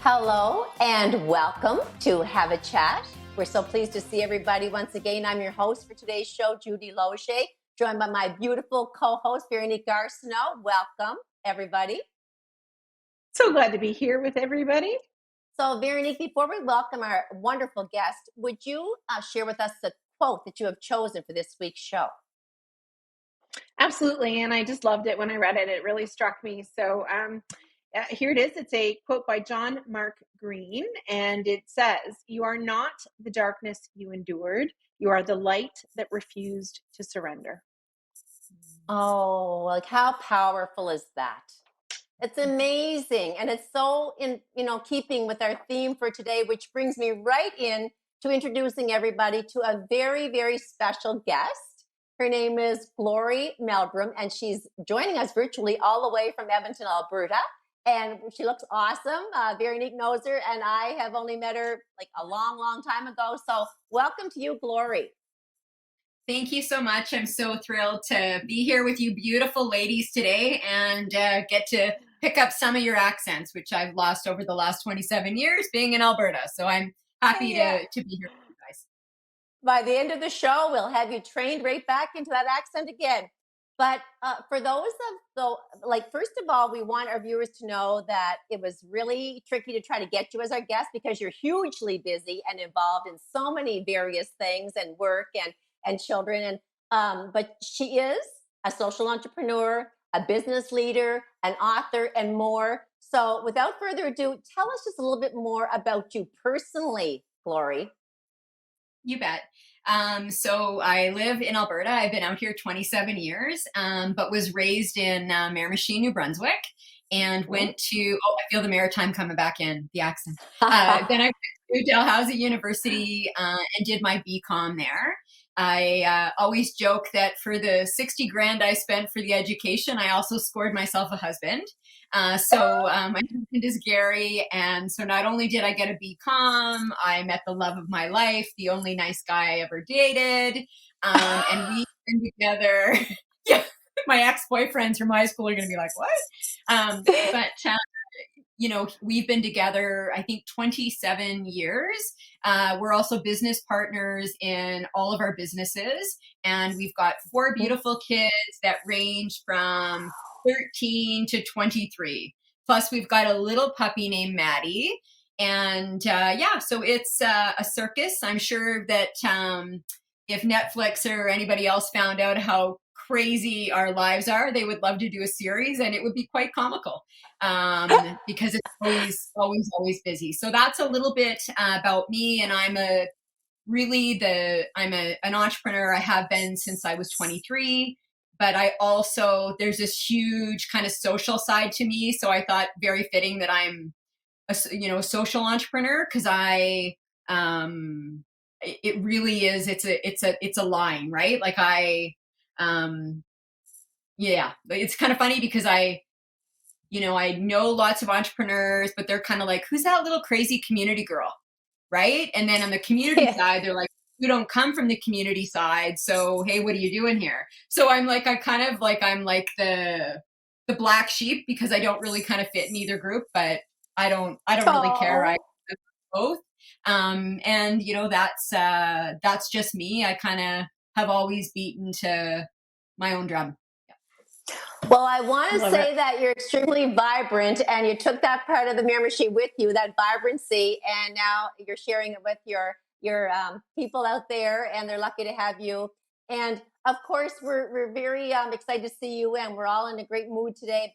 Hello and welcome to Have a Chat. We're so pleased to see everybody once again. I'm your host for today's show, Judy Loche, joined by my beautiful co-host, Veronique Garceau. Welcome, everybody. So glad to be here with everybody. So, Veronique, before we welcome our wonderful guest, would you share with us the quote that you have chosen for this week's show? Absolutely. And I just loved it when I read it. It really struck me. So here it is. It's a quote by John Mark Green. And it says, "You are not the darkness you endured. You are the light that refused to surrender." Oh, like how powerful is that? It's amazing. And it's so in, keeping with our theme for today, which brings me right in to introducing everybody to a very, very special guest. Her name is Glori Meldrum, and she's joining us virtually all the way from Edmonton, Alberta. And she looks awesome. Veronique knows her, and I have only met her like a long, long time ago. So welcome to you, Glori. Thank you so much. I'm so thrilled to be here with you beautiful ladies today and get to pick up some of your accents, which I've lost over the last 27 years being in Alberta. So I'm happy to be here with you guys. By the end of the show, we'll have you trained right back into that accent again. But for those first of all, we want our viewers to know that it was really tricky to try to get you as our guest because you're hugely busy and involved in so many various things and work and children. But she is a social entrepreneur, a business leader, an author, and more. So without further ado, tell us just a little bit more about you personally, Glori. You bet. So I live in Alberta. I've been out here 27 years, but was raised in Miramichi, New Brunswick, and went to, I feel the Maritime coming back in, the accent. Then I went to Dalhousie University and did my BCom there. I always joke that for the 60 grand I spent for the education, I also scored myself a husband. So my husband is Gary, and so not only did I get a BCom, I met the love of my life, the only nice guy I ever dated, and we've been together. Yeah, my ex-boyfriends from high school are going to be like, "What?" We've been together, I think, 27 years. We're also business partners in all of our businesses, and we've got 4 beautiful kids that range from 13 to 23. Plus, we've got a little puppy named Maddie. And so it's a circus. I'm sure that if Netflix or anybody else found out how crazy our lives are, they would love to do a series, and it would be quite comical because it's always busy. So that's a little bit about me, and I'm an entrepreneur. I have been since I was 23, but I also, there's this huge kind of social side to me. So I thought very fitting that I'm a social entrepreneur, because it really is, it's a line, right? Like it's kind of funny because I know lots of entrepreneurs, but they're kind of like, who's that little crazy community girl? Right. And then on the community side, they're like, you don't come from the community side. So, hey, what are you doing here? So I'm like, I'm like the black sheep, because I don't really kind of fit in either group, but I don't really care. I both. And that's just me. I kind of have always beaten to my own drum. Well, I want to say that you're extremely vibrant, and you took that part of the Miramichi with you, that vibrancy, and now you're sharing it with your people out there, and they're lucky to have you. And of course, we're very excited to see you, and we're all in a great mood today.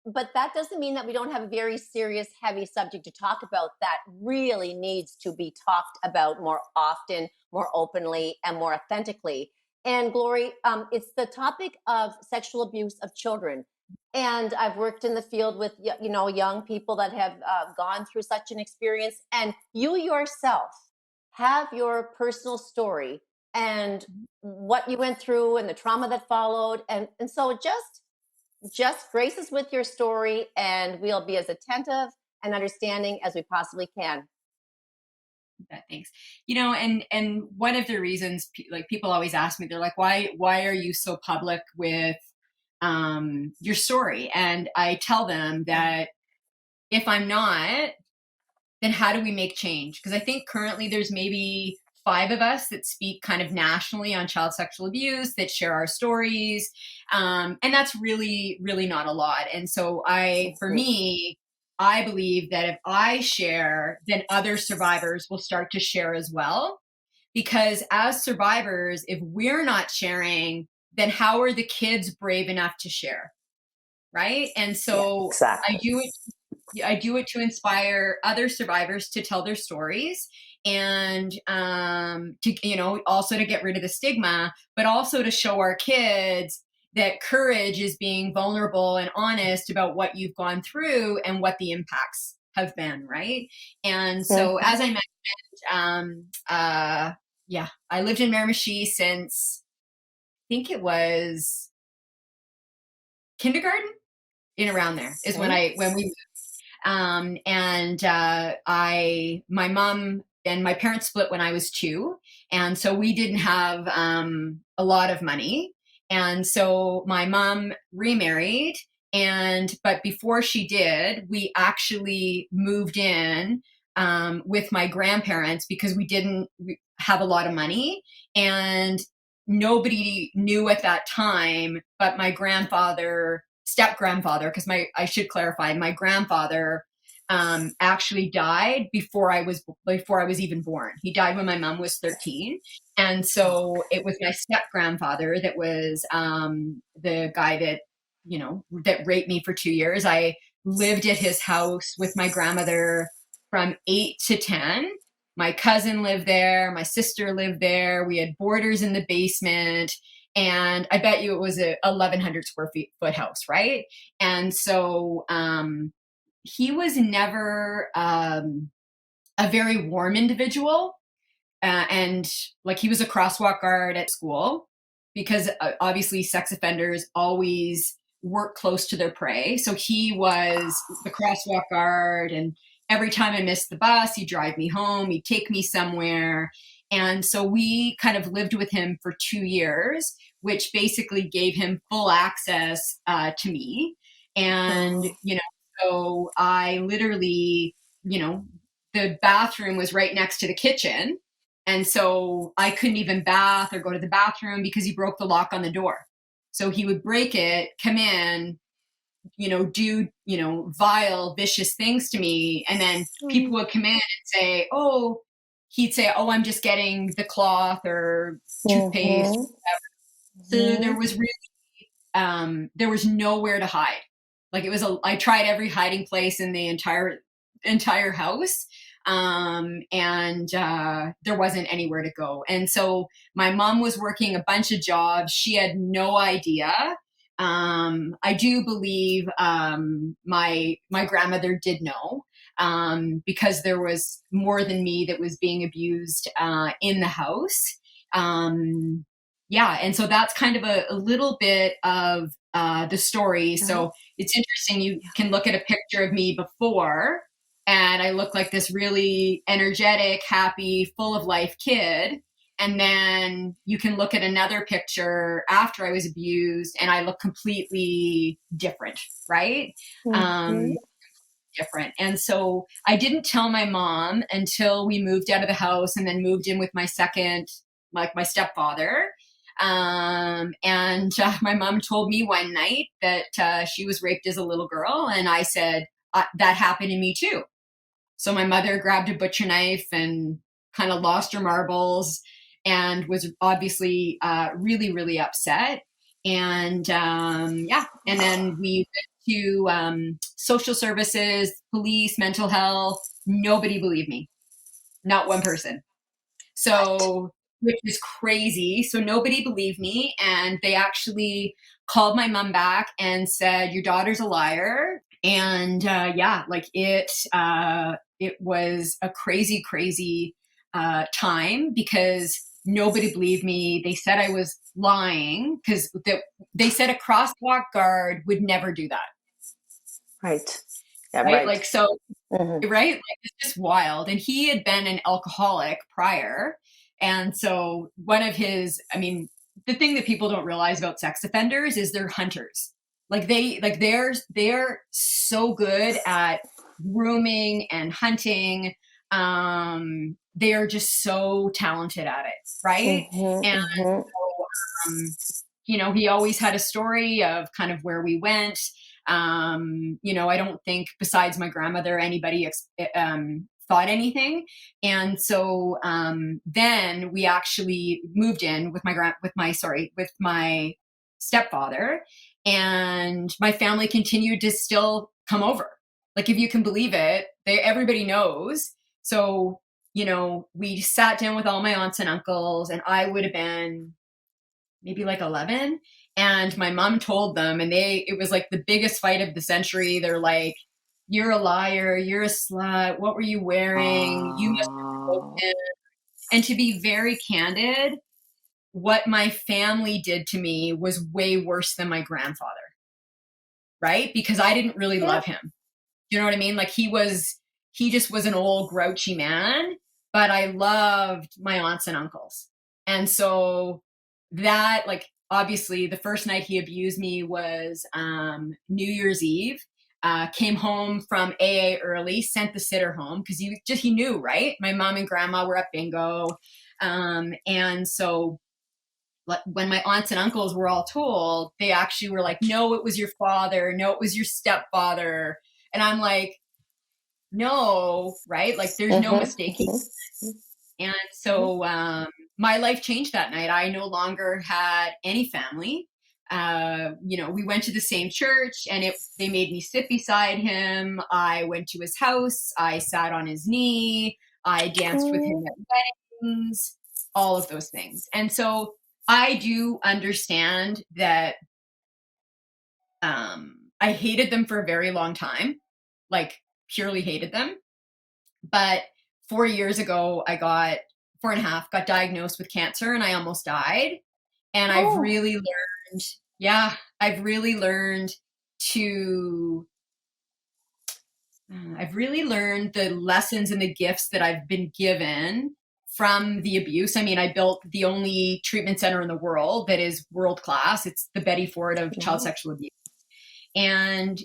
But that doesn't mean that we don't have a very serious, heavy subject to talk about that really needs to be talked about more often, more openly, and more authentically. And Glori, it's the topic of sexual abuse of children. And I've worked in the field with, young people that have gone through such an experience. And you yourself have your personal story and what you went through and the trauma that followed. And so just grace us with your story, and we'll be as attentive and understanding as we possibly can. Thanks. And one of the reasons, like, people always ask me, they're like, why are you so public with your story? And I tell them that if I'm not, then how do we make change? Because I think currently there's maybe 5 of us that speak kind of nationally on child sexual abuse, that share our stories. And that's really, really not a lot. And so for me, I believe that if I share, then other survivors will start to share as well. Because as survivors, if we're not sharing, then how are the kids brave enough to share? Right. And so exactly. I do it to inspire other survivors to tell their stories, and to, also to get rid of the stigma, but also to show our kids that courage is being vulnerable and honest about what you've gone through and what the impacts have been. Right. And so, as I mentioned, I lived in Miramichi since, I think it was kindergarten, in around there is when we moved. My mom and my parents split when I was 2. And so we didn't have a lot of money. And so my mom remarried. But before she did, we actually moved in with my grandparents because we didn't have a lot of money. And nobody knew at that time, but my step-grandfather, because I should clarify, my grandfather actually died before I was even born. He died when my mom was 13. And so it was my step-grandfather that was the guy that, that raped me for 2 years. I lived at his house with my grandmother from 8 to 10. My cousin lived there. My sister lived there. We had boarders in the basement. And I bet you it was a 1,100 square foot house, right? And so he was never a very warm individual. And like, he was a crosswalk guard at school because obviously sex offenders always work close to their prey. So he was the crosswalk guard, and every time I missed the bus, he'd drive me home, he'd take me somewhere. And so we kind of lived with him for 2 years, which basically gave him full access to me. And, so I literally, the bathroom was right next to the kitchen. And so I couldn't even bath or go to the bathroom because he broke the lock on the door. So he would break it, come in, do, vile, vicious things to me. And then people would come in and say, he'd say, I'm just getting the cloth or toothpaste. So there was really, there was nowhere to hide. Like, I tried every hiding place in the entire house. And there wasn't anywhere to go. And so my mom was working a bunch of jobs. She had no idea. I do believe my grandmother did know, because there was more than me that was being abused in the house. And so that's kind of a little bit of the story. So it's interesting. You can look at a picture of me before, and I look like this really energetic, happy, full of life kid. And then you can look at another picture after I was abused, and I look completely different, right? Different. And so I didn't tell my mom until we moved out of the house and then moved in with my stepfather. My mom told me one night that she was raped as a little girl. And I said, that happened to me too. So my mother grabbed a butcher knife and kind of lost her marbles and was obviously really, really upset. And and then we went to social services, police, mental health. Nobody believed me. Not one person. So, which is crazy. So nobody believed me. And they actually called my mom back and said, your daughter's a liar. And it was a crazy, crazy time because nobody believed me. They said I was lying because they said a crosswalk guard would never do that. Right. Yeah, right. Like, so, right. Like, it's just wild. And he had been an alcoholic prior. And so the thing that people don't realize about sex offenders is they're hunters. Like they're so good at grooming and hunting. They are just so talented at it, right? And so, he always had a story of kind of where we went. I don't think besides my grandmother, anybody thought anything. And so then we actually moved in with my stepfather, and my family continued to still come over. Like, if you can believe it, everybody knows. So, we sat down with all my aunts and uncles, and I would have been maybe like 11. And my mom told them, and it was like the biggest fight of the century. They're like, "You're a liar. You're a slut. What were you wearing? You must have broken." And to be very candid, what my family did to me was way worse than my grandfather, right? Because I didn't really love him. You know what I mean? Like, he just was an old grouchy man, but I loved my aunts and uncles. And so that, like, obviously the first night he abused me was New Year's Eve. Came home from AA early, sent the sitter home because he knew, right? My mom and grandma were at bingo. And so when my aunts and uncles were all told, they actually were like, "No, it was your father. No, it was your stepfather." And I'm like, no, right? Like, there's no mistaking. And so my life changed that night. I no longer had any family. We went to the same church, and they made me sit beside him. I went to his house. I sat on his knee. I danced with him at weddings, all of those things. And so I do understand that I hated them for a very long time, like purely hated them. But 4 years ago, 4.5, got diagnosed with cancer, and I almost died. And I've really learned the lessons and the gifts that I've been given from the abuse. I mean, I built the only treatment center in the world that is world class. It's the Betty Ford of child sexual abuse. And,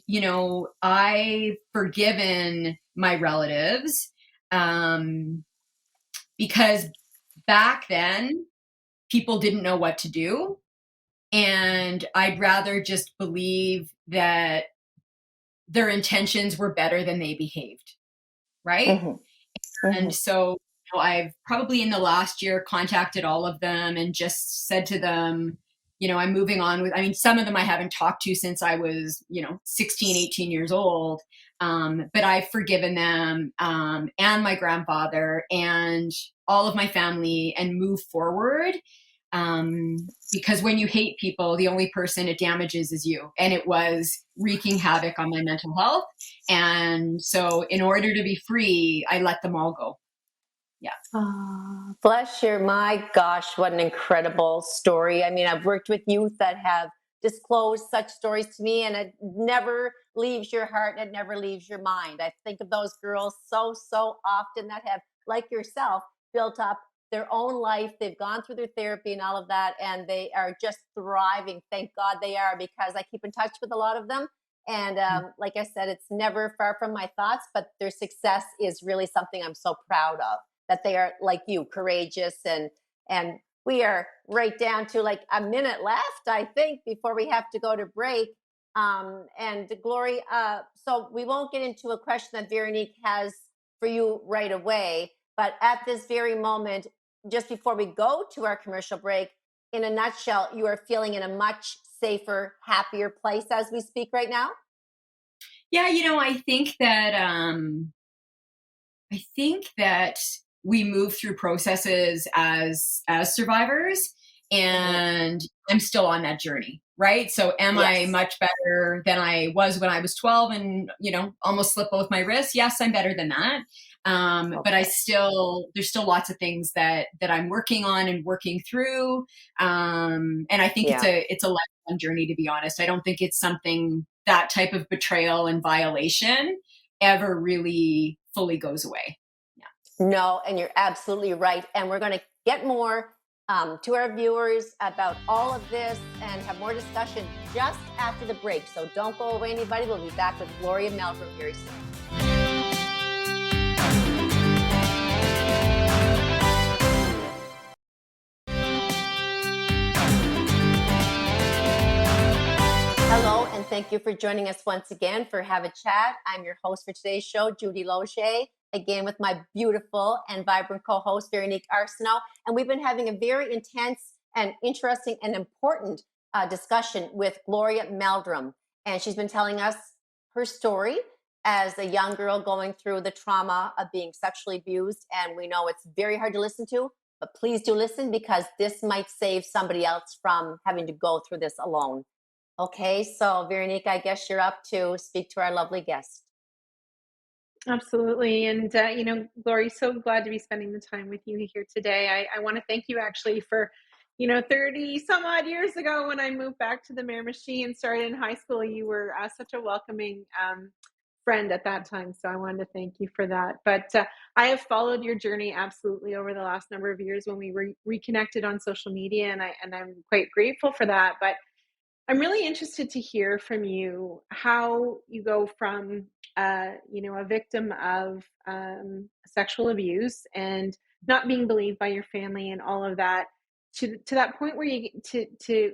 I've forgiven my relatives because back then people didn't know what to do. And I'd rather just believe that their intentions were better than they behaved. Right. And so I've probably in the last year contacted all of them and just said to them, I'm moving on some of them I haven't talked to since I was, 16, 18 years old. But I've forgiven them and my grandfather and all of my family and move forward. Because when you hate people, the only person it damages is you. And it was wreaking havoc on my mental health. And so in order to be free, I let them all go. Yeah. Oh, bless you. My gosh, what an incredible story. I mean, I've worked with youth that have disclosed such stories to me, and it never leaves your heart and it never leaves your mind. I think of those girls so often that have, like yourself, built up their own life. They've gone through their therapy and all of that, and they are just thriving. Thank God they are, because I keep in touch with a lot of them. And like I said, it's never far from my thoughts, but their success is really something I'm so proud of. That they are, like you, courageous, and we are right down to like a minute left, I think, before we have to go to break. And Glori, so we won't get into a question that Veronique has for you right away, but at this very moment, just before we go to our commercial break, in a nutshell, you are feeling in a much safer, happier place as we speak right now? Yeah, I think that we move through processes as survivors, and I'm still on that journey, right? So am I much better than I was when I was 12 and, almost slipped both my wrists? Yes, I'm better than that. But there's still lots of things that I'm working on and working through. And I think it's a lifelong journey, to be honest. I don't think it's something, that type of betrayal and violation, ever really fully goes away. No, and you're absolutely right. And we're going to get more to our viewers about all of this and have more discussion just after the break. So don't go away, anybody. We'll be back with Glori Meldrum very soon. Thank you for joining us once again for Have a Chat. I'm your host for today's show, Judy Loche, again with my beautiful and vibrant co-host, Veronique Arsenault. And we've been having a very intense and interesting and important discussion with Glori Meldrum. And she's been telling us her story as a young girl going through the trauma of being sexually abused. And we know it's very hard to listen to, but please do listen, because this might save somebody else from having to go through this alone. Okay, so Veronique, I guess you're up to speak to our lovely guest. Absolutely. And, Glori, so glad to be spending the time with you here today. I want to thank you actually for, 30 some odd years ago when I moved back to the Miramichi and started in high school, you were such a welcoming friend at that time. So I wanted to thank you for that. But I have followed your journey absolutely over the last number of years when we reconnected on social media, and I'm quite grateful for that. But I'm really interested to hear from you how you go from, a victim of sexual abuse and not being believed by your family and all of that, to that point where you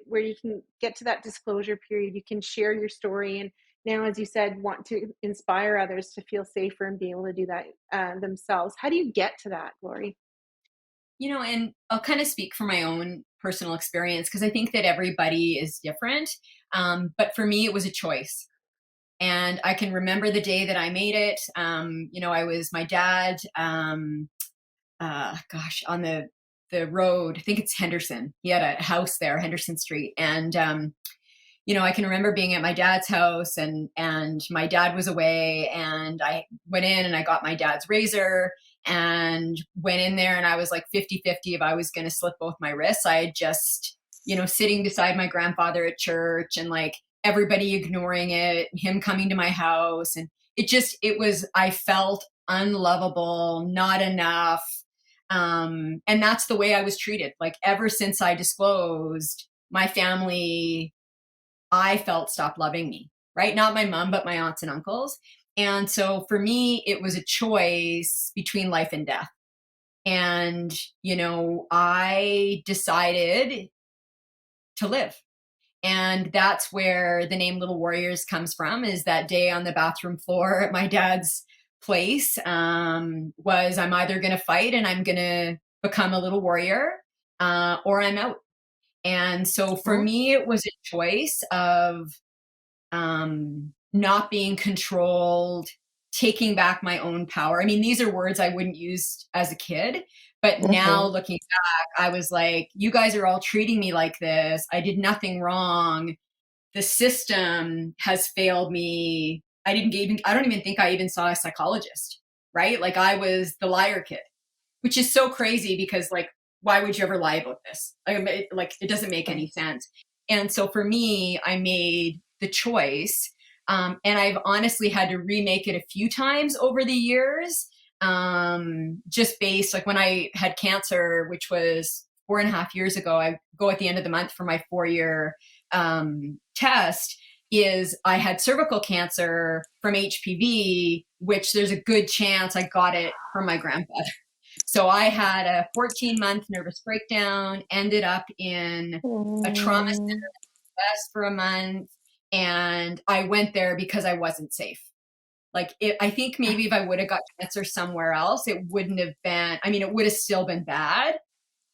where you can get to that disclosure period. You can share your story, and now, as you said, want to inspire others to feel safer and be able to do that themselves. How do you get to that, Glori? And I'll kind of speak from my own personal experience, because I think that everybody is different. But for me, it was a choice. And I can remember the day that I made it. I was my dad, on the road. I think it's Henderson. He had a house there, Henderson Street. And, I can remember being at my dad's house, and my dad was away, and I went in and I got my dad's razor and went in there, and I was like 50-50 if I was going to slit both my wrists. I had just, sitting beside my grandfather at church, and like everybody ignoring it, him coming to my house. And I felt unlovable, not enough. And that's the way I was treated. Like ever since I disclosed, my family, I felt, stopped loving me, right? Not my mom, but my aunts and uncles. And so for me, it was a choice between life and death. And, I decided to live. And that's where the name Little Warriors comes from, is that day on the bathroom floor at my dad's place, was I'm either going to fight and I'm going to become a little warrior, or I'm out. And so for me, it was a choice of not being controlled, taking back my own power. I mean, these are words I wouldn't use as a kid, but now looking back, I was like, you guys are all treating me like this. I did nothing wrong. The system has failed me. I don't even think I even saw a psychologist, right? Like I was the liar kid, which is so crazy, because like, why would you ever lie about this? It doesn't make any sense. And so for me, I made the choice. And I've honestly had to remake it a few times over the years, just based, like when I had cancer, which was 4.5 years ago, I go at the end of the month for my 4-year test, is I had cervical cancer from HPV, which there's a good chance I got it from my grandfather. So I had a 14-month nervous breakdown, ended up in a trauma center in the US for a month. And I went there because I wasn't safe. I think maybe if I would have got cancer somewhere else, it wouldn't have been, it would have still been bad,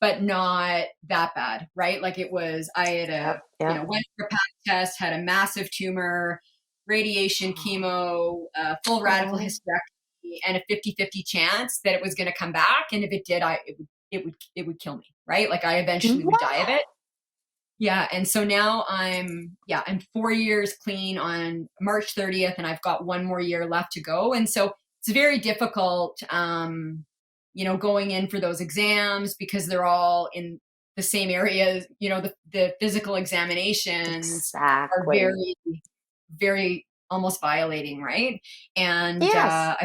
but not that bad, right? Like it was, I had went for a pap test, had a massive tumor, radiation, chemo, full radical hysterectomy, and a 50-50 chance that it was going to come back. And if it did, it would kill me, right? Like I eventually would die of it. Yeah. And so now I'm 4 years clean on March 30th, and I've got 1 more year left to go. And so it's very difficult, going in for those exams, because they're all in the same areas. The physical examinations are very, very almost violating. Right. And yes.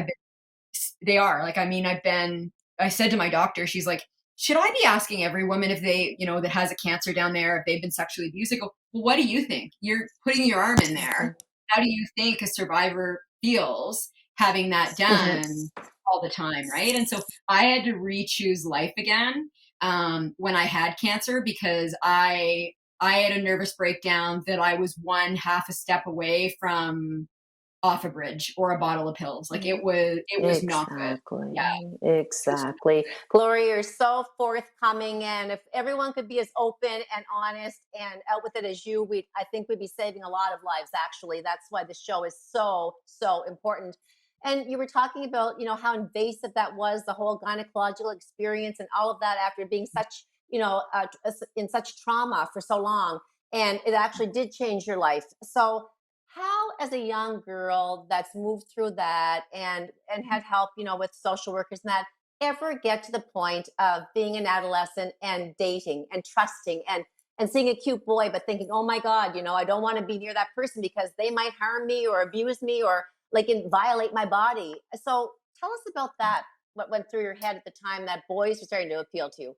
They are like, I said to my doctor, she's like, should I be asking every woman if they, that has a cancer down there, if they've been sexually abused? I go, well, what do you think? You're putting your arm in there. How do you think a survivor feels having that done all the time, right? And so I had to re-choose life again when I had cancer, because I I had a nervous breakdown that I was one half a step away from off a bridge or a bottle of pills. Like it was not good. Exactly. Yeah. Exactly. Gloria, you're so forthcoming, and if everyone could be as open and honest and out with it as you, I think we'd be saving a lot of lives. Actually, that's why the show is so important. And you were talking about, how invasive that was, the whole gynecological experience, and all of that after being such, in such trauma for so long, and it actually did change your life. So how, as a young girl that's moved through that and had help, with social workers and that, ever get to the point of being an adolescent and dating and trusting and seeing a cute boy but thinking, oh my god, I don't want to be near that person because they might harm me or abuse me or like violate my body. So tell us about that, what went through your head at the time that boys were starting to appeal to you.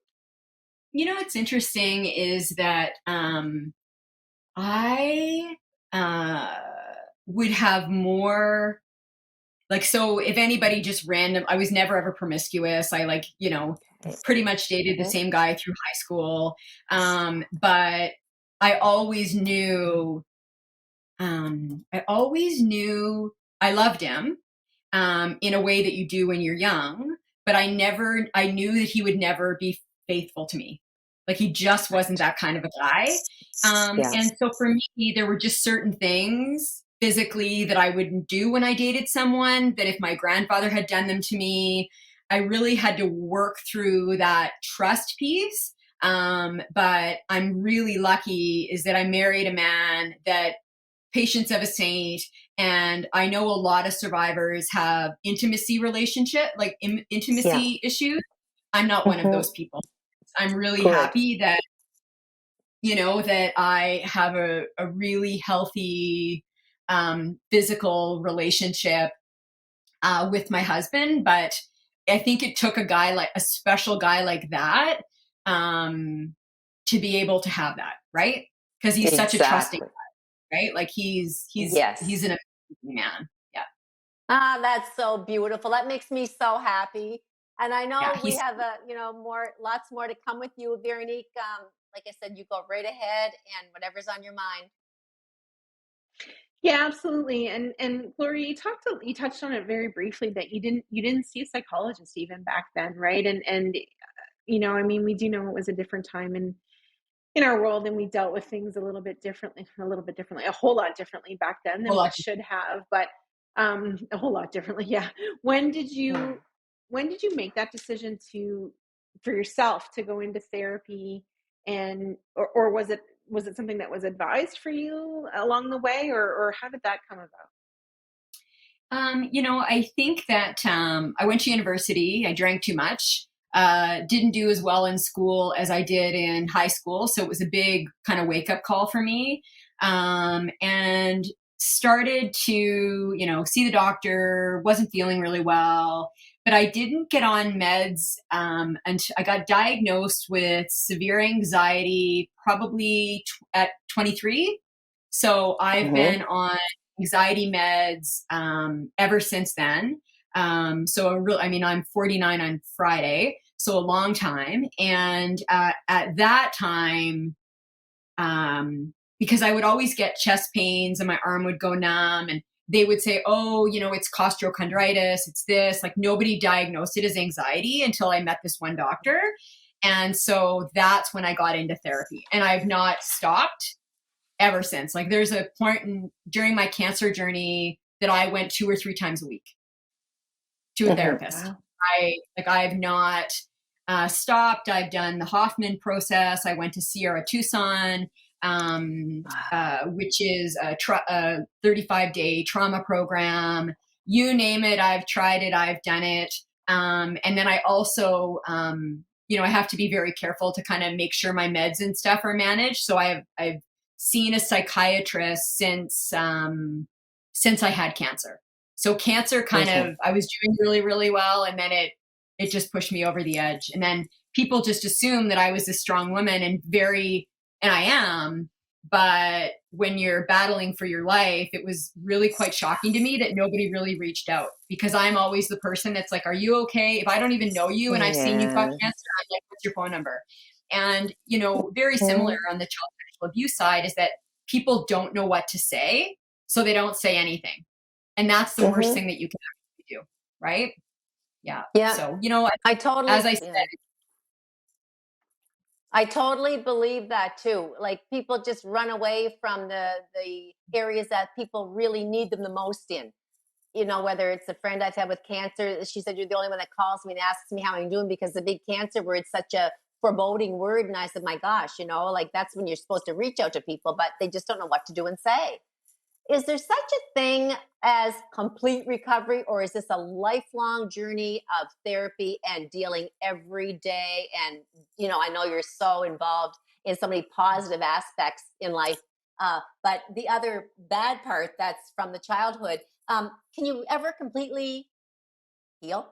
What's interesting is that I would have more like, so if anybody just random, I was never ever promiscuous. I pretty much dated the same guy through high school. But I always knew, I loved him in a way that you do when you're young, but I knew that he would never be faithful to me. Like he just wasn't that kind of a guy. And so for me, there were just certain things physically that I wouldn't do when I dated someone that if my grandfather had done them to me, I really had to work through that trust piece. But I'm really lucky is that I married a man that patience of a saint. And I know a lot of survivors have intimacy issues. I'm not one of those people. I'm really happy that, that I have a really healthy physical relationship with my husband. But I think it took a special guy like that to be able to have that, right? Because he's such a trusting guy, right? Like he's an amazing man. Yeah. That's so beautiful. That makes me so happy. And I know we have lots more to come with you, Veronique. Like I said, you go right ahead and whatever's on your mind. Yeah, absolutely. And Gloria, you touched on it very briefly that you didn't see a psychologist even back then, right? And I mean, we do know it was a different time in our world, and we dealt with things a whole lot differently back then than we should have, but a whole lot differently. Yeah. When did you make that decision for yourself to go into therapy, or was it something that was advised for you along the way, or how did that come about? I think that I went to university. I drank too much. Didn't do as well in school as I did in high school. So it was a big kind of wake up call for me. And started to, see the doctor, wasn't feeling really well, but I didn't get on meds until I got diagnosed with severe anxiety probably at 23. So I've been on anxiety meds ever since then. I'm 49 on Friday, so a long time. And at that time, because I would always get chest pains and my arm would go numb, and they would say, oh, it's costochondritis, it's this. Like nobody diagnosed it as anxiety until I met this one doctor. And so that's when I got into therapy, and I've not stopped ever since. Like there's a point during my cancer journey that I went 2 or 3 times a week to a therapist. Wow. I've not stopped. I've done the Hoffman process. I went to Sierra Tucson, which is a 35-day trauma program. You name it, I've tried it, I've done it. And then I also, I have to be very careful to kind of make sure my meds and stuff are managed. So I've seen a psychiatrist since I had cancer. So cancer I was doing really, really well. And then it just pushed me over the edge. And then people just assume that I was this strong woman and I am, but when you're battling for your life, it was really quite shocking to me that nobody really reached out, because I'm always the person that's like, are you okay? If I don't even know you and I've seen you've got cancer, I'm like, what's your phone number? And, very similar on the child sexual abuse side is that people don't know what to say, so they don't say anything. And that's the worst thing that you can actually do, right? Yeah. Yeah. So, I totally, as I said, I totally believe that too. Like people just run away from the areas that people really need them the most in. Whether it's a friend I've had with cancer, she said, you're the only one that calls me and asks me how I'm doing because the big cancer word's such a foreboding word. And I said, my gosh, like that's when you're supposed to reach out to people, but they just don't know what to do and say. Is there such a thing as complete recovery, or is this a lifelong journey of therapy and dealing every day? And, I know you're so involved in so many positive aspects in life, but the other bad part that's from the childhood, can you ever completely heal?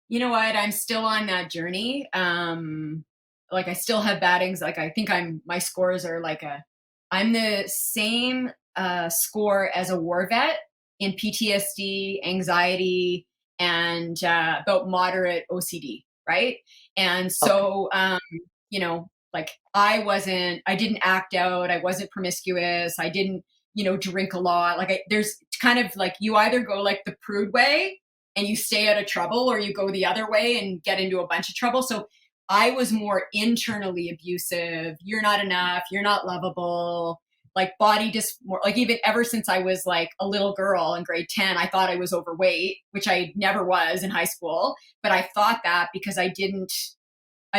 You know what? I'm still on that journey. Like I still have bad anxiety. Like I think my scores are I'm the same score as a war vet in PTSD, anxiety, and about moderate OCD, right? And so, like I didn't act out. I wasn't promiscuous. I didn't, drink a lot. There's kind of like, you either go like the prude way and you stay out of trouble, or you go the other way and get into a bunch of trouble. So I was more internally abusive. You're not enough. You're not lovable. Like even ever since I was like a little girl in grade 10, I thought I was overweight, which I never was in high school. But I thought that because I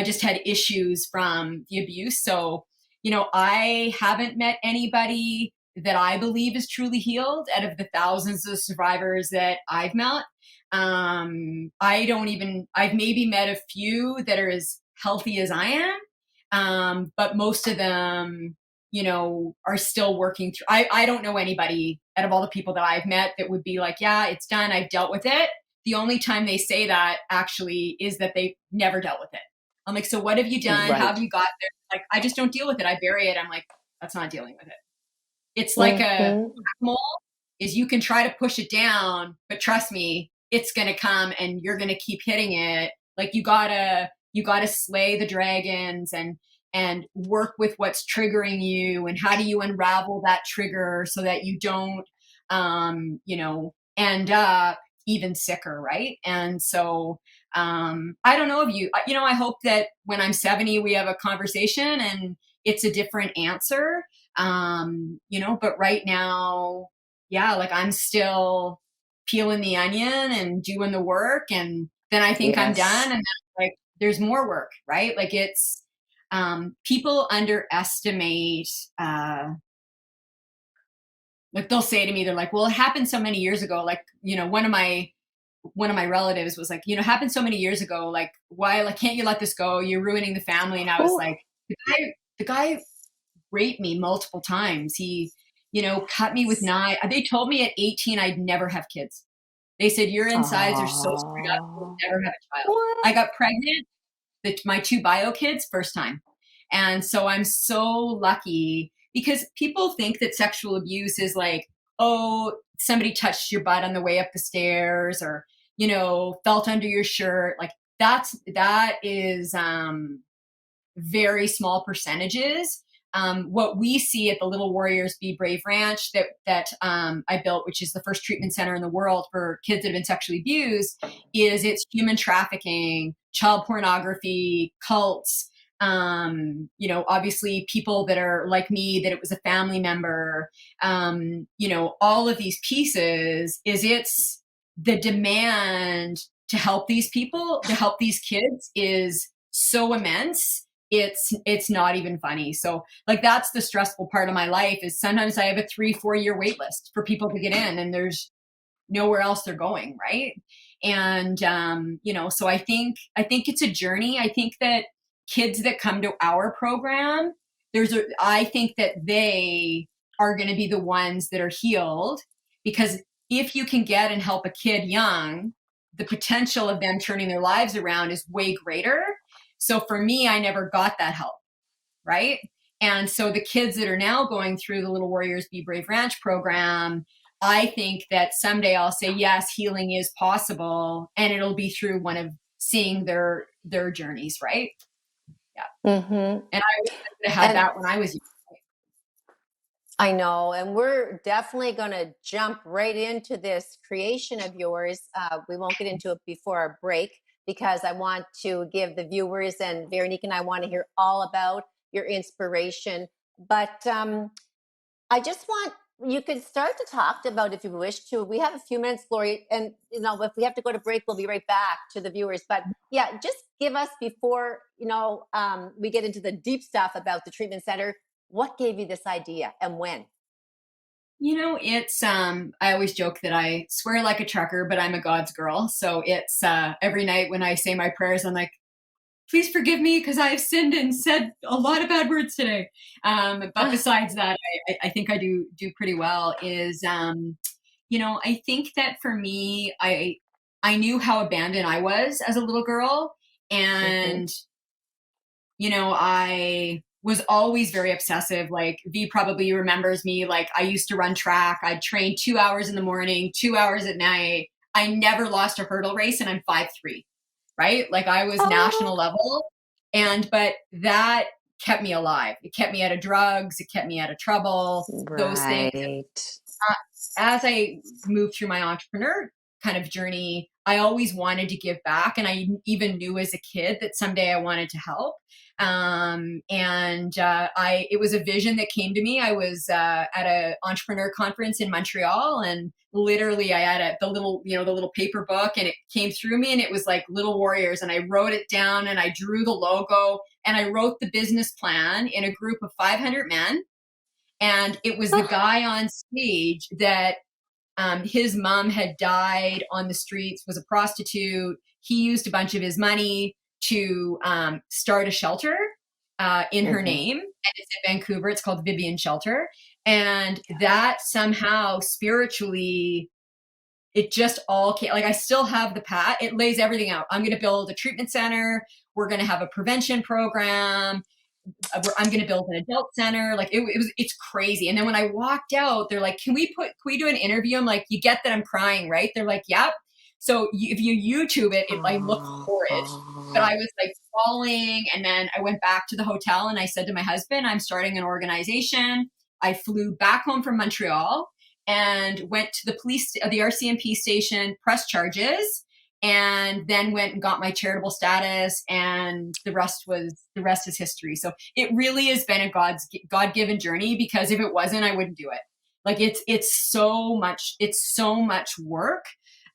just had issues from the abuse. So, I haven't met anybody that I believe is truly healed out of the thousands of survivors that I've met. I've maybe met a few that are as healthy as I am. But most of them, are still working through. I don't know anybody out of all the people that I've met that would be like, yeah, it's done. I've dealt with it. The only time they say that actually is that they never dealt with it. I'm like, so what have you done? Right. How have you got there? Like, I just don't deal with it. I bury it. I'm like, that's not dealing with it. It's like a mole is you can try to push it down, but trust me, it's going to come and you're going to keep hitting it. Like you gotta slay the dragons and work with what's triggering you. And how do you unravel that trigger so that you don't, end up even sicker. Right. And so, I don't know if I hope that when I'm 70, we have a conversation and it's a different answer. But right now, yeah, like I'm still peeling the onion and doing the work. And then I think I'm done. And then like, there's more work, right? Like it's, people underestimate, like they'll say to me, they're like, well, it happened so many years ago. Like, one of my relatives was like, happened so many years ago. Like, why, like, can't you let this go? You're ruining the family. And I was like, the guy raped me multiple times. He, cut me with knife. They told me at 18, I'd never have kids. They said, your insides are so screwed up, you'll never have a child. What? I got pregnant my 2 bio kids first time. And so I'm so lucky because people think that sexual abuse is like, oh, somebody touched your butt on the way up the stairs or, felt under your shirt. Like that is very small percentages. What we see at the Little Warriors Be Brave Ranch that I built, which is the first treatment center in the world for kids that have been sexually abused, is it's human trafficking, child pornography, cults, obviously people that are like me, that it was a family member, all of these pieces it's the demand to help these people, to help these kids is so immense. It's not even funny. So like, that's the stressful part of my life is sometimes I have a 3-4 year wait list for people to get in and there's nowhere else they're going. Right. And, so I think it's a journey. I think that kids that come to our program, I think that they are going to be the ones that are healed, because if you can get and help a kid young, the potential of them turning their lives around is way greater. So for me, I never got that help. Right. And so the kids that are now going through the Little Warriors Be Brave Ranch program, I think that someday I'll say, yes, healing is possible. And it'll be through one of seeing their journeys. Right. Yeah. Mm-hmm. And I wish I could have had And that when I was young. I know, and we're definitely going to jump right into this creation of yours. We won't get into it before our break because I want to give the viewers, and Veronique and I want to hear all about your inspiration. But I just want you could start to talk about, if you wish to. We have a few minutes, Glori, and if we have to go to break, we'll be right back to the viewers. But yeah, just give us before we get into the deep stuff about the treatment center. What gave you this idea and when? It's I always joke that I swear like a trucker, but I'm a God's girl. So it's every night when I say my prayers, I'm like, please forgive me because I have sinned and said a lot of bad words today. But besides that, I think I do pretty well. I think that for me, I knew how abandoned I was as a little girl, and I was always very obsessive. Like V probably remembers me. Like I used to run track. I'd train 2 hours in the morning, 2 hours at night. I never lost a hurdle race, and I'm 5'3", right? Like I was national level. But that kept me alive. It kept me out of drugs. It kept me out of trouble, those things. Right. As I moved through my entrepreneur kind of journey, I always wanted to give back. And I even knew as a kid that someday I wanted to help. It was a vision that came to me. I was at an entrepreneur conference in Montreal, and literally I had the little paper book, and it came through me, and it was like Little Warriors, and I wrote it down, and I drew the logo, and I wrote the business plan in a group of 500 men. And it was the guy on stage that his mom had died on the streets, was a prostitute. He used a bunch of his money to start a shelter in her name. And it's in Vancouver. It's called Vivian Shelter. And that somehow spiritually, it just all came. Like I still have the path. It lays everything out. I'm going to build a treatment center. We're going to have a prevention program. I'm going to build an adult center. Like it's crazy. And then when I walked out, they're like, can we do an interview? I'm like, you get that I'm crying, right? They're like, yep. So if you YouTube it, I look horrid, but I was like falling. And then I went back to the hotel and I said to my husband, I'm starting an organization. I flew back home from Montreal and went to the RCMP station, pressed charges, and then went and got my charitable status, and the rest is history. So it really has been a God-given journey, because if it wasn't, I wouldn't do it. Like it's so much work.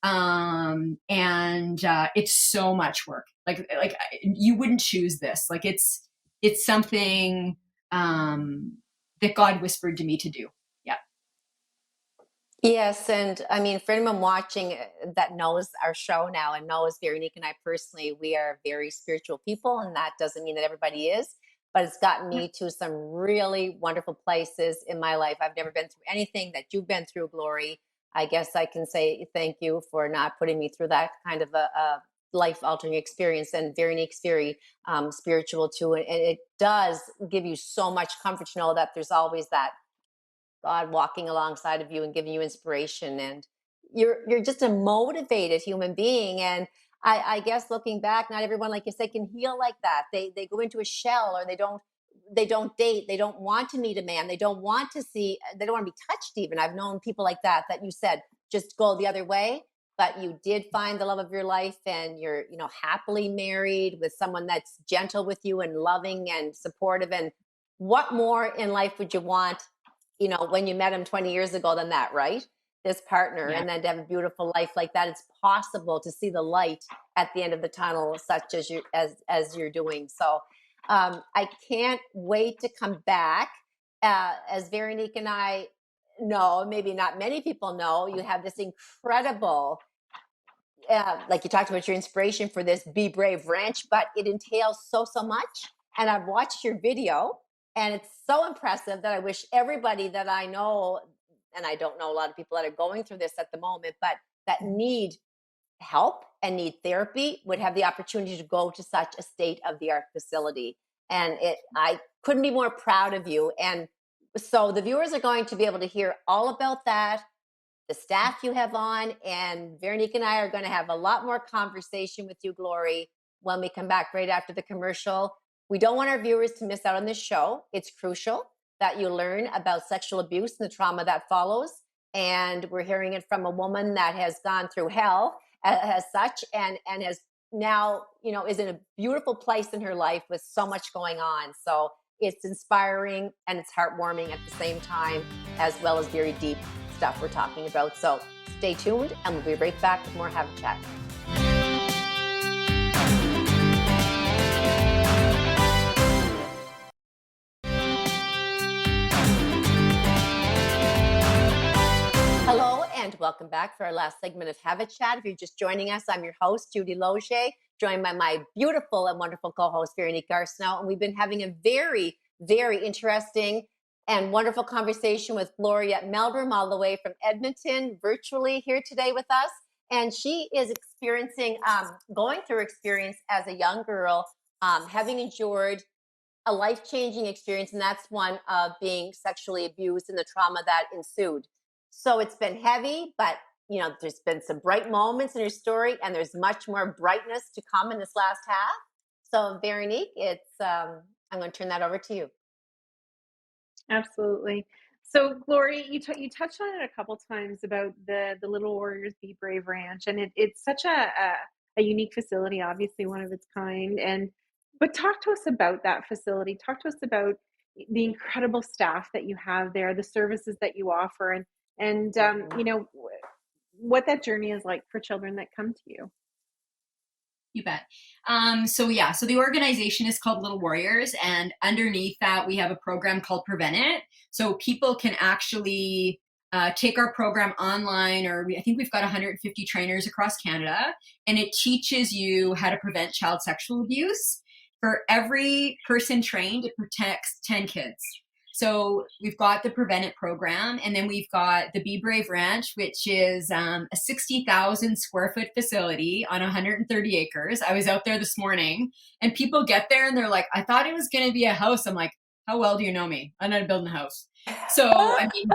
It's so much work. Like you wouldn't choose this. Like it's something that God whispered to me to do. Yeah. Yes, and I mean, for anyone watching that knows our show now and knows Veronique and I personally, we are very spiritual people, and that doesn't mean that everybody is, but it's gotten me to some really wonderful places in my life. I've never been through anything that you've been through, Glori. I guess I can say thank you for not putting me through that kind of a life-altering experience. And Veronique's very spiritual too, and it does give you so much comfort to know that there's always that God walking alongside of you and giving you inspiration. And you're just a motivated human being. And I guess looking back, not everyone, like you said, can heal like that. They go into a shell, or they don't date. They don't want to meet a man. They don't want to be touched even. I've known people like that you said just go the other way. But you did find the love of your life, and you're, happily married with someone that's gentle with you and loving and supportive. And what more in life would you want, when you met him 20 years ago than that, right? This partner, Yeah. and then to have a beautiful life like that. It's possible to see the light at the end of the tunnel, such as you're doing. So I can't wait to come back. As Veronique and I know, maybe not many people know, you have this incredible, like you talked about your inspiration for this Be Brave Ranch, but it entails so much. And I've watched your video, and it's so impressive that I wish everybody that I know, and I don't know a lot of people that are going through this at the moment, but that need help and need therapy, would have the opportunity to go to such a state-of-the-art facility. And I couldn't be more proud of you. And so the viewers are going to be able to hear all about that, the staff you have on, and Veronique and I are going to have a lot more conversation with you, Glori, when we come back right after the commercial. We don't want our viewers to miss out on this show. It's crucial that you learn about sexual abuse and the trauma that follows. And we're hearing it from a woman that has gone through hell as such, and has now, is in a beautiful place in her life with so much going on. So it's inspiring and it's heartwarming at the same time, as well as very deep stuff we're talking about. So stay tuned, and we'll be right back with more Have a Chat. Hello, and welcome back for our last segment of Have a Chat. If you're just joining us, I'm your host, Judy Loge, joined by my beautiful and wonderful co-host, Veronique Garceau. And we've been having a very, very interesting and wonderful conversation with Glori Meldrum, all the way from Edmonton, virtually here today with us. And she is going through experience as a young girl, having endured a life-changing experience, and that's one of being sexually abused and the trauma that ensued. So it's been heavy, but there's been some bright moments in her story, and there's much more brightness to come in this last half. So Veronique, I'm going to turn that over to you. Absolutely. So Glori, you touched on it a couple times about the Little Warriors Be Brave Ranch, and it's such a unique facility, obviously one of its kind. But talk to us about that facility. Talk to us about the incredible staff that you have there, the services that you offer, and what that journey is like for children that come to you. You bet. So the organization is called Little Warriors, and underneath that we have a program called Prevent It. So people can actually take our program online, I think we've got 150 trainers across Canada, and it teaches you how to prevent child sexual abuse. For every person trained, it protects 10 kids. So we've got the Prevent It program, and then we've got the Be Brave Ranch, which is a 60,000 square foot facility on 130 acres. I was out there this morning, and people get there and they're like, I thought it was going to be a house. I'm like, how well do you know me? I'm not building a house. So, I mean,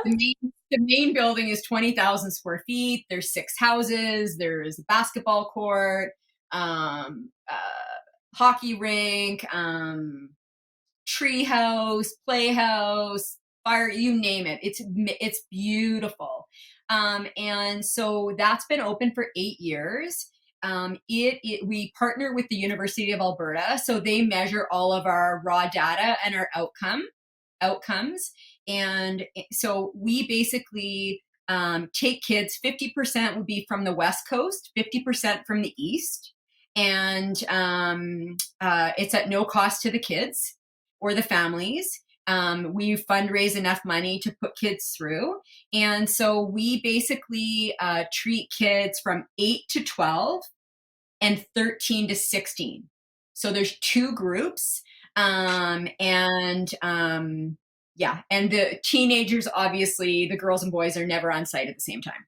the main building is 20,000 square feet. There's 6 houses. There's a basketball court, hockey rink, tree house, playhouse, fire, you name it. It's beautiful. And so that's been open for 8 years. We partner with the University of Alberta, so they measure all of our raw data and our outcomes. And so we basically take kids, 50% would be from the West Coast, 50% from the East. And it's at no cost to the kids or the families. We fundraise enough money to put kids through. And so we basically treat kids from 8 to 12 and 13 to 16. So there's 2 groups. And the teenagers, obviously, the girls and boys are never on site at the same time.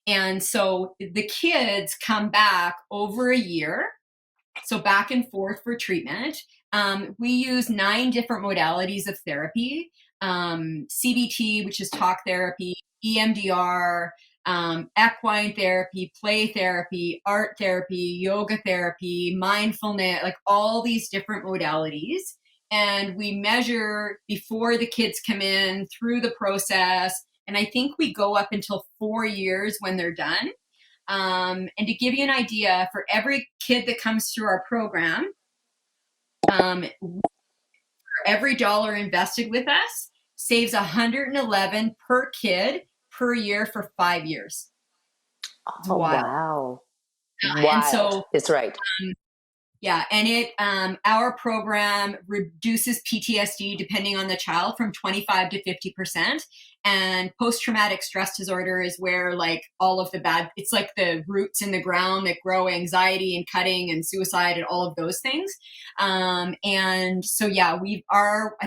And so the kids come back over a year, so back and forth for treatment. We use 9 different modalities of therapy, CBT, which is talk therapy, EMDR, equine therapy, play therapy, art therapy, yoga therapy, mindfulness, like all these different modalities. And we measure before the kids come in, through the process. And I think we go up until 4 years when they're done. And to give you an idea, for every kid that comes through our program, for every dollar invested with us, saves $111 per kid per year for 5 years. It's wild. Wow. And so it's right. And our program reduces PTSD depending on the child from 25 to 50%. And post-traumatic stress disorder is where all of the it's like the roots in the ground that grow anxiety and cutting and suicide and all of those things. And so, I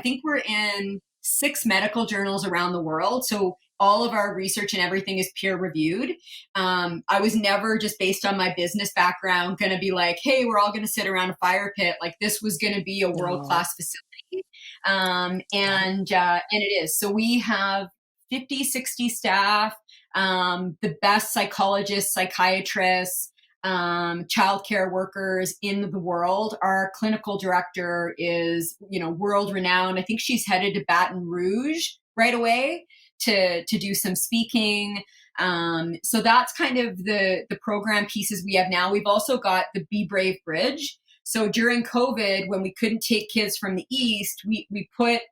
think we're in 6 medical journals around the world. So all of our research and everything is peer reviewed. I was never, just based on my business background, going to be like, hey, we're all going to sit around a fire pit. This was going to be a world-class facility. And it is. So we have 50, 60 staff, the best psychologists, psychiatrists, childcare workers in the world. Our clinical director is, world renowned. I think she's headed to Baton Rouge right away to do some speaking. So that's kind of the program pieces we have now. We've also got the Be Brave Bridge. So during COVID, when we couldn't take kids from the East, we put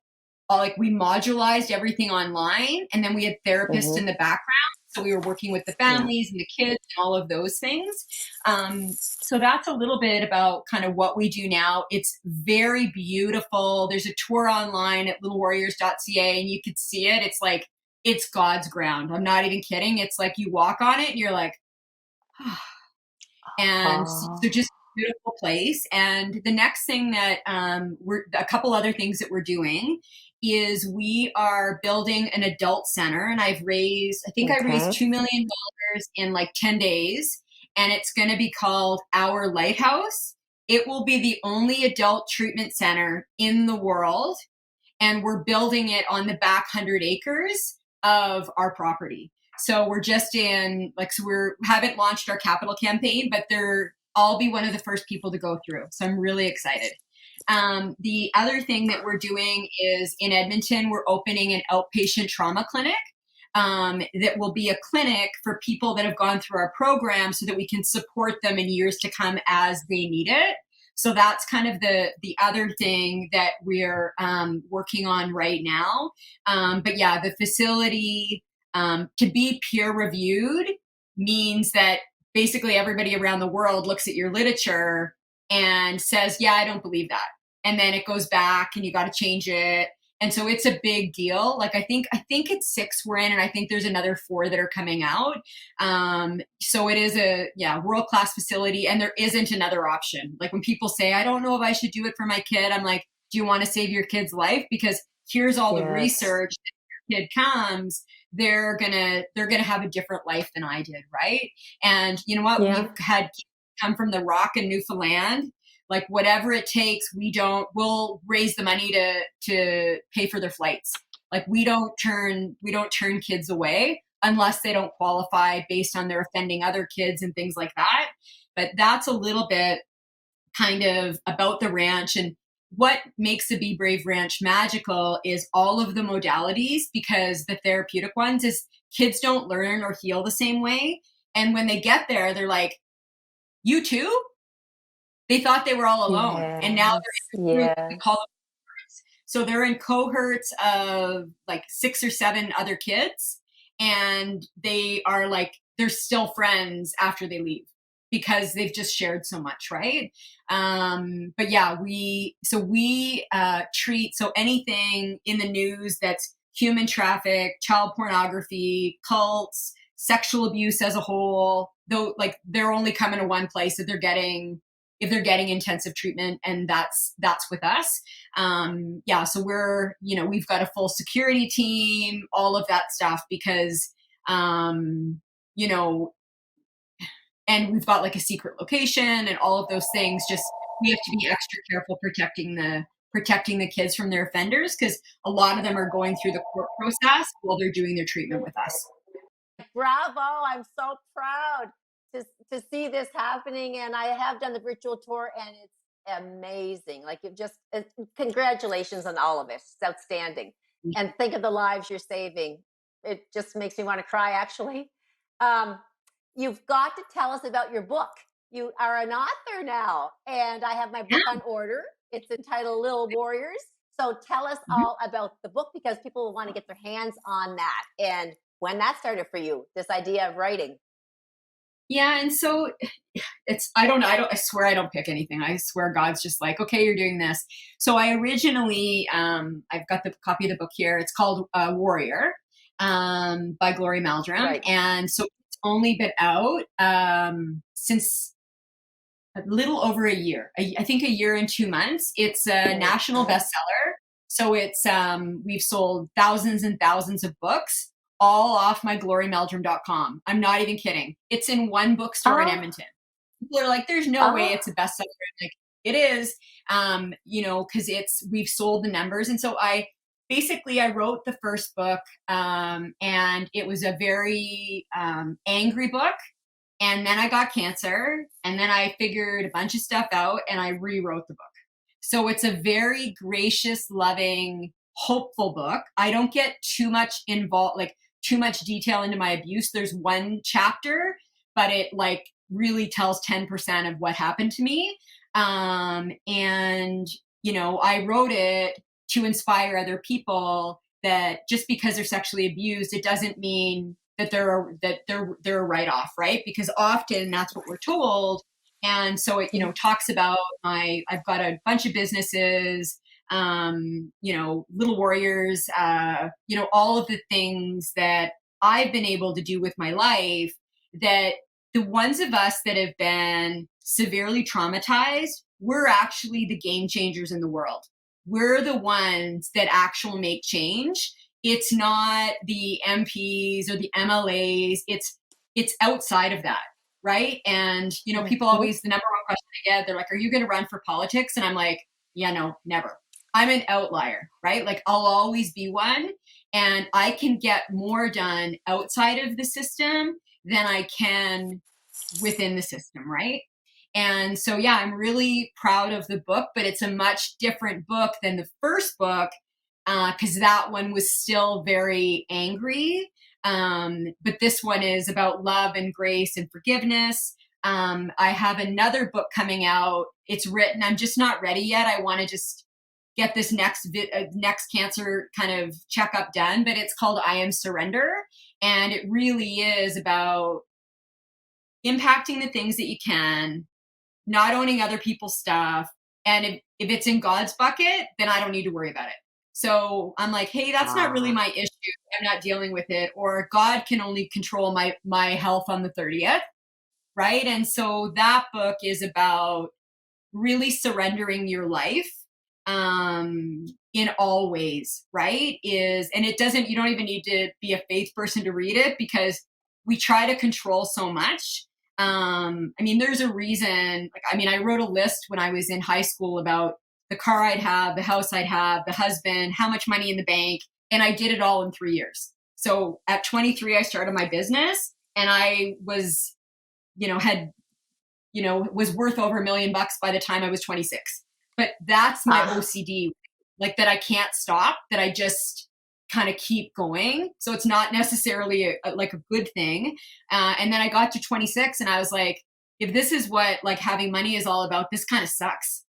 we modularized everything online, and then we had therapists in the background. So we were working with the families and the kids and all of those things. So that's a little bit about kind of what we do now. It's very beautiful. There's a tour online at littlewarriors.ca, and you could see it. It's like, it's God's ground. I'm not even kidding. It's like you walk on it and you're like, and so just a beautiful place. And the next thing that a couple other things that we're doing is we are building an adult center, and I raised $2 million in like 10 days, and it's going to be called Our Lighthouse. It will be the only adult treatment center in the world, and we're building it on the back 100 acres of our property. So we're just haven't launched our capital campaign, but I'll be one of the first people to go through. So I'm really excited. The other thing that we're doing is in Edmonton, we're opening an outpatient trauma clinic that will be a clinic for people that have gone through our program so that we can support them in years to come as they need it. So that's kind of the other thing that we're working on right now. But yeah, the facility to be peer reviewed means that basically everybody around the world looks at your literature and says, yeah, I don't believe that. And then it goes back and you got to change it. And so it's a big deal. Like, I think it's 6 we're in, and I think there's another 4 that are coming out. So it is a world-class facility, and there isn't another option. Like when people say, I don't know if I should do it for my kid, I'm like, do you want to save your kid's life? Because here's all the research. If your kid comes, they're gonna have a different life than I did, right? And you know what? Yeah. We've had kids come from the Rock in Newfoundland. Like whatever it takes, we'll raise the money to pay for their flights. Like we don't turn kids away unless they don't qualify based on their offending other kids and things like that. But that's a little bit kind of about the ranch. And what makes the Be Brave Ranch magical is all of the modalities, because the therapeutic ones is kids don't learn or heal the same way. And when they get there, they're like, you too? They thought they were all alone. And now they're in a group, we call them cohorts. So they're in cohorts of like 6 or 7 other kids. And they are like, they're still friends after they leave because they've just shared so much, right? But yeah, we treat, so anything in the news that's human traffic, child pornography, cults, sexual abuse as a whole, though, like they're only coming to one place if they're getting intensive treatment, and that's with us. So we've got a full security team, all of that stuff, because and we've got like a secret location and all of those things. Just we have to be extra careful protecting the kids from their offenders, because a lot of them are going through the court process while they're doing their treatment with us. Bravo. I'm so proud to see this happening. And I have done the virtual tour, and it's amazing. Like congratulations on all of it. It's outstanding. Mm-hmm. And think of the lives you're saving. It just makes me want to cry, actually. You've got to tell us about your book. You are an author now, and I have my book on order. It's entitled Little Warriors. So tell us all about the book, because people will want to get their hands on that. And when that started for you, this idea of writing. Yeah. And so I swear I don't pick anything. I swear God's just like, okay, you're doing this. So I originally, I've got the copy of the book here. It's called Warrior by Glori Meldrum. Right. And so it's only been out since a little over a year. I think a year and 2 months. It's a national bestseller. So it's we've sold thousands and thousands of books, all off my glorimeldrum.com. I'm not even kidding. It's in one bookstore in Edmonton. People are like, there's no way it's a bestseller. I'm like, it is, because we've sold the numbers. And so I wrote the first book, and it was a very angry book. And then I got cancer, and then I figured a bunch of stuff out, and I rewrote the book. So it's a very gracious, loving, hopeful book. I don't get too much involved, like too much detail into my abuse. There's one chapter, but it like really tells 10% of what happened to me. And, you know, I wrote it to inspire other people that just because they're sexually abused, it doesn't mean that they're a write-off, right? Because often that's what we're told. And so it, you know, talks about I've got a bunch of businesses, you know, Little Warriors, you know, all of the things that I've been able to do with my life, that the ones of us that have been severely traumatized, we're actually the game changers in the world. We're the ones that actually make change. It's not the MPs or the MLAs. It's outside of that, right? And, you know, people always, the number one question I get, they're like, are you going to run for politics? And I'm like, yeah, no, never. I'm an outlier, right? Like I'll always be one, and I can get more done outside of the system than I can within the system, right? And so, yeah, I'm really proud of the book, but it's a much different book than the first book, because that one was still very angry. But this one is about love and grace and forgiveness. I have another book coming out. It's written. I'm just not ready yet. I want to just get this next cancer kind of checkup done, but it's called I Am Surrender. And it really is about impacting the things that you can, not owning other people's stuff. And if it's in God's bucket, then I don't need to worry about it. So I'm like, hey, that's not really my issue. I'm not dealing with it. Or God can only control my health on the 30th. Right. And so that book is about really surrendering your life in all ways, right? And it doesn't, you don't even need to be a faith person to read it, because we try to control so much. I mean, there's a reason, like, I mean, I wrote a list when I was in high school about the car I'd have, the house I'd have, the husband, how much money in the bank. And I did it all in 3 years. So at 23, I started my business, and I was, you know, was worth over $1 million by the time I was 26. But that's my OCD, like that I can't stop, that I just kind of keep going. So it's not necessarily like a good thing. And then I got to 26 and I was like, if this is what like having money is all about, this kind of sucks.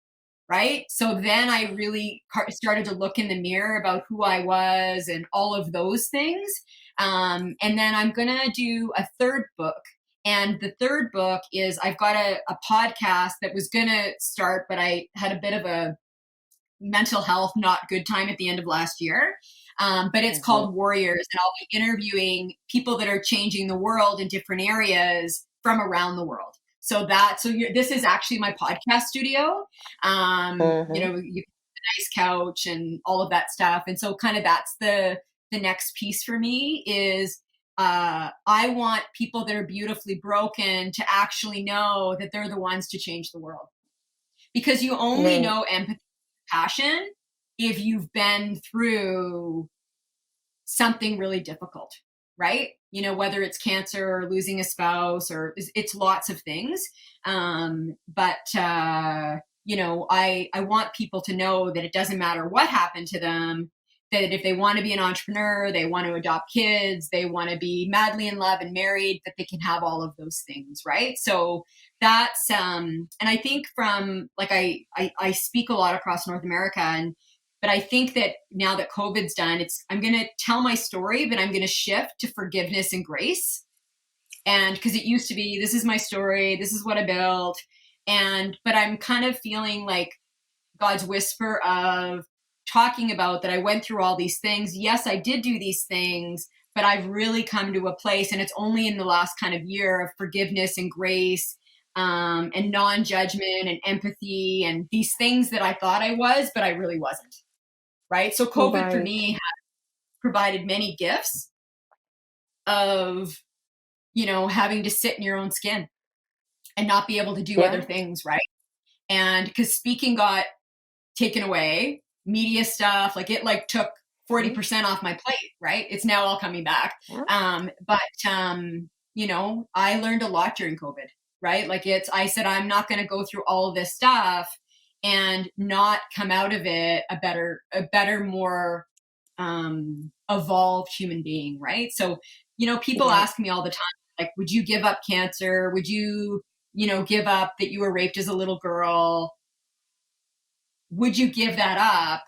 Right. So then I really started to look in the mirror about who I was and all of those things. And then I'm going to do a third book. And the third book is, I've got a podcast that was going to start, but I had a bit of a mental health not good time at the end of last year. But it's called Warriors, and I'll be interviewing people that are changing the world in different areas from around the world. So this is actually my podcast studio. You know, you a nice couch and all of that stuff. And so kind of that's the next piece for me is, I want people that are beautifully broken to actually know that they're the ones to change the world, because you only know empathy, passion, if you've been through something really difficult, right? You know, whether it's cancer or losing a spouse, or it's lots of things. You know, I want people to know that it doesn't matter what happened to them, that if they want to be an entrepreneur, they want to adopt kids, they want to be madly in love and married, that they can have all of those things, right? So that's, and I think from, like, I speak a lot across North America, but I think that now that COVID's done, I'm going to tell my story, but I'm going to shift to forgiveness and grace. And because it used to be, this is my story, this is what I built. But I'm kind of feeling like God's whisper of talking about that I went through all these things. Yes, I did do these things, but I've really come to a place, and it's only in the last kind of year, of forgiveness and grace, and non-judgment and empathy and these things that I thought I was, but I really wasn't. Right. So COVID for me has provided many gifts of, you know, having to sit in your own skin and not be able to do other things. Right. And because speaking got taken away, media stuff, like it like took 40% off my plate. Right. It's now all coming back. you know, I learned a lot during COVID, right? Like I said, I'm not going to go through all of this stuff and not come out of it a better, more evolved human being, right? So, you know, people ask me all the time, like, would you give up cancer? Would you, you know, give up that you were raped as a little girl? Would you give that up?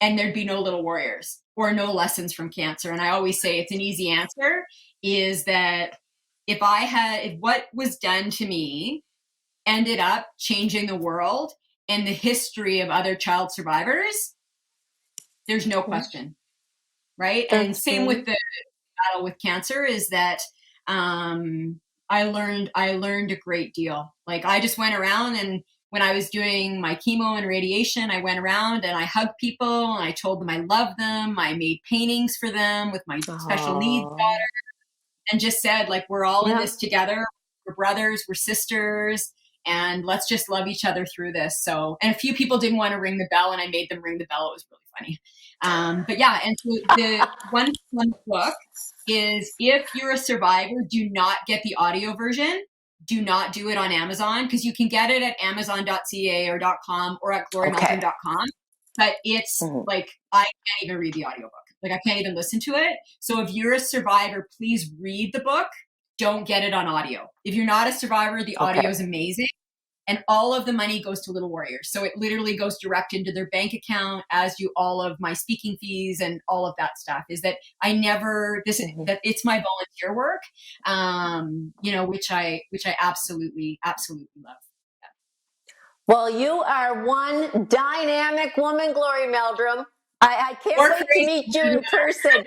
And there'd be no little warriors or no lessons from cancer. And I always say it's an easy answer, is that if what was done to me ended up changing the world and the history of other child survivors, there's no question, right? And same with the battle with cancer, is that I learned a great deal. Like, I just went around, and when I was doing my chemo and radiation, I went around and I hugged people and I told them I loved them. I made paintings for them with my special needs daughter, and just said, like, we're all in this together. We're brothers, we're sisters, and let's just love each other through this. So, and a few people didn't want to ring the bell, and I made them ring the bell. It was really funny. But yeah, and so the one book is, if you're a survivor, do not get the audio version. Do not do it on Amazon, because you can get it at amazon.ca or .com or at glorimeldrum.com. But it's like, I can't even read the audiobook. Like, I can't even listen to it. So if you're a survivor, please read the book. Don't get it on audio. If you're not a survivor, the audio is amazing. And all of the money goes to Little Warriors. So it literally goes direct into their bank account, as do all of my speaking fees and all of that stuff. Is that I never, that it's my volunteer work, you know, which I absolutely love. Well, you are one dynamic woman, Glori Meldrum. I can't wait to meet you in person.